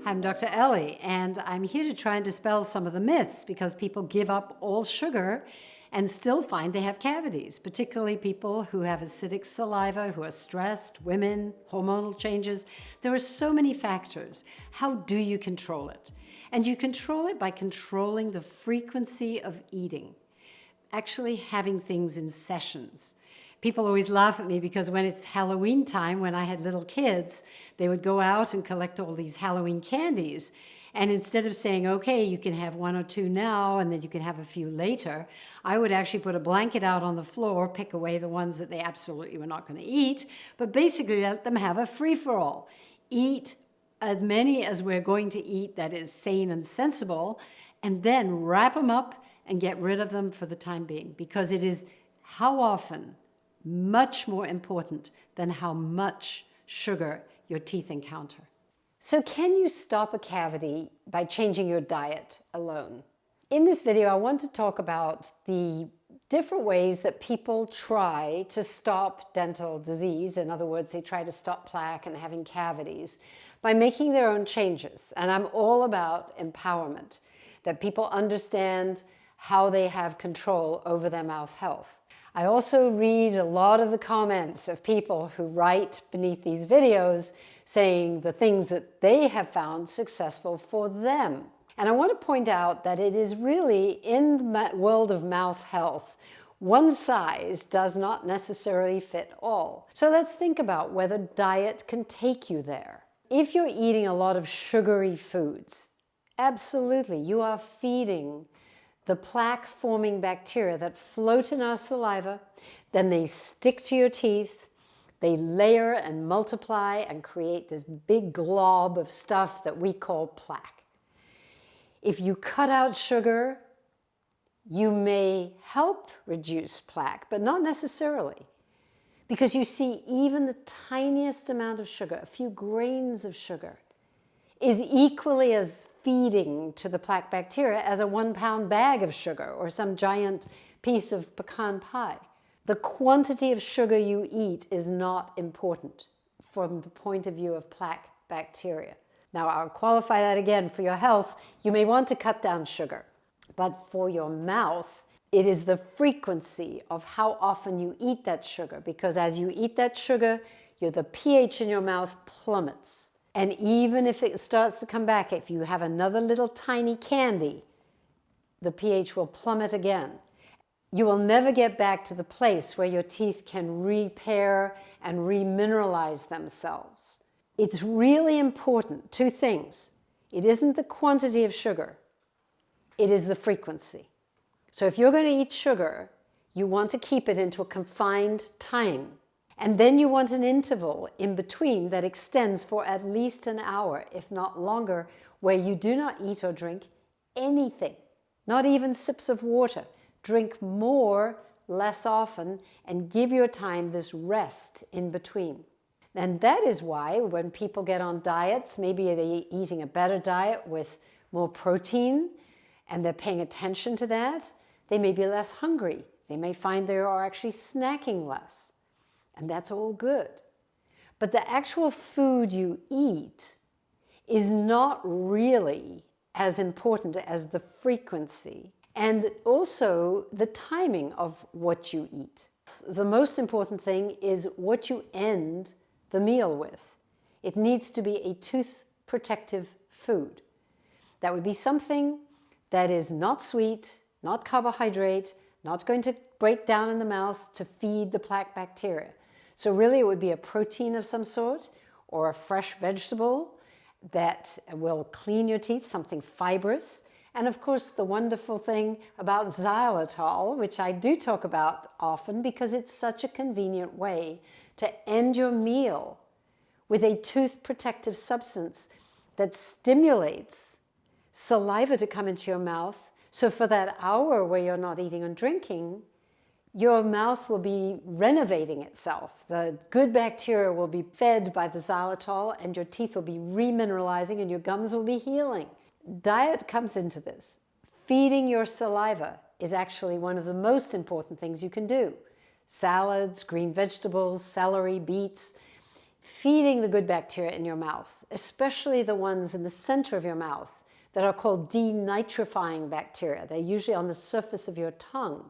I'm Dr. Ellie, and I'm here to try and dispel some of the myths because people give up all sugar and still find they have cavities, particularly people who have acidic saliva, who are stressed, women, hormonal changes. There are so many factors. How do you control it? And you control it by controlling the frequency of eating, actually having things in sessions. People always laugh at me because when it's Halloween time, when I had little kids, they would go out and collect all these Halloween candies. And instead of saying, okay, you can have one or two now and then you can have a few later, I would actually put a blanket out on the floor, pick away the ones that they absolutely were not going to eat, but basically let them have a free-for-all. Eat as many as we're going to eat that is sane and sensible, and then wrap them up and get rid of them for the time being, because it is how often much more important than how much sugar your teeth encounter. So can you stop a cavity by changing your diet alone? In this video, I want to talk about the different ways that people try to stop dental disease. In other words, they try to stop plaque and having cavities by making their own changes. And I'm all about empowerment, that people understand how they have control over their mouth health. I also read a lot of the comments of people who write beneath these videos saying the things that they have found successful for them. And I want to point out that it is really in the world of mouth health, one size does not necessarily fit all. So let's think about whether diet can take you there. If you're eating a lot of sugary foods, absolutely, you are feeding the plaque-forming bacteria that float in our saliva, then they stick to your teeth, they layer and multiply and create this big glob of stuff that we call plaque. If you cut out sugar, you may help reduce plaque, but not necessarily, because you see even the tiniest amount of sugar, a few grains of sugar, is equally as feeding to the plaque bacteria as a 1-pound bag of sugar or some giant piece of pecan pie. The quantity of sugar you eat is not important from the point of view of plaque bacteria. Now, I'll qualify that again. For your health, you may want to cut down sugar, but for your mouth, it is the frequency of how often you eat that sugar, because as you eat that sugar, the pH in your mouth plummets. And even if it starts to come back, if you have another little tiny candy, the pH will plummet again. You will never get back to the place where your teeth can repair and remineralize themselves. It's really important, two things. It isn't the quantity of sugar, it is the frequency. So if you're going to eat sugar, you want to keep it into a confined time. And then you want an interval in between that extends for at least an hour, if not longer, where you do not eat or drink anything, not even sips of water. Drink more, less often, and give your time this rest in between. And that is why when people get on diets, maybe they're eating a better diet with more protein, and they're paying attention to that, they may be less hungry. They may find they are actually snacking less. And that's all good. But the actual food you eat is not really as important as the frequency and also the timing of what you eat. The most important thing is what you end the meal with. It needs to be a tooth protective food. That would be something that is not sweet, not carbohydrate, not going to break down in the mouth to feed the plaque bacteria. So really it would be a protein of some sort or a fresh vegetable that will clean your teeth, something fibrous. And of course the wonderful thing about xylitol, which I do talk about often because it's such a convenient way to end your meal with a tooth protective substance that stimulates saliva to come into your mouth. So for that hour where you're not eating and drinking, your mouth will be renovating itself. The good bacteria will be fed by the xylitol and your teeth will be remineralizing and your gums will be healing. Diet comes into this. Feeding your saliva is actually one of the most important things you can do. Salads, green vegetables, celery, beets. feeding the good bacteria in your mouth, especially the ones in the center of your mouth that are called denitrifying bacteria. They're usually on the surface of your tongue.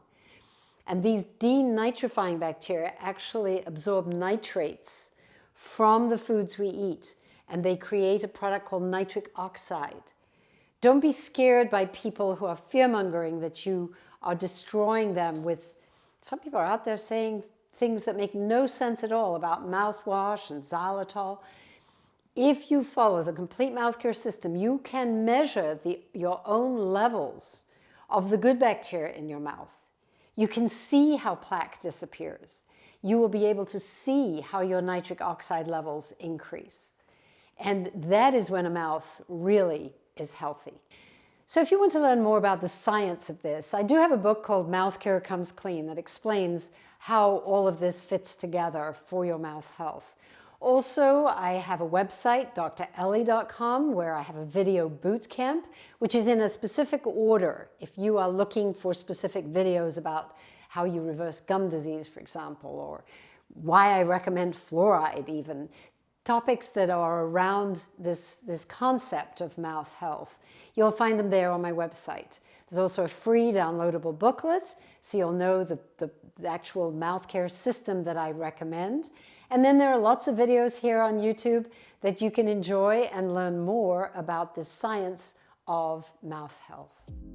And these denitrifying bacteria actually absorb nitrates from the foods we eat, and they create a product called nitric oxide. Don't be scared by people who are fear-mongering that you are destroying them with, some people are out there saying things that make no sense at all about mouthwash and xylitol. If you follow the complete mouth care system, you can measure your own levels of the good bacteria in your mouth. You can see how plaque disappears. You will be able to see how your nitric oxide levels increase. And that is when a mouth really is healthy. So if you want to learn more about the science of this, I do have a book called Mouth Care Comes Clean that explains how all of this fits together for your mouth health. Also, I have a website, drellie.com, where I have a video boot camp, which is in a specific order. If you are looking for specific videos about how you reverse gum disease, for example, or why I recommend fluoride even, topics that are around this concept of mouth health, you'll find them there on my website. There's also a free downloadable booklet, so you'll know the actual mouth care system that I recommend. And then there are lots of videos here on YouTube that you can enjoy and learn more about the science of mouth health.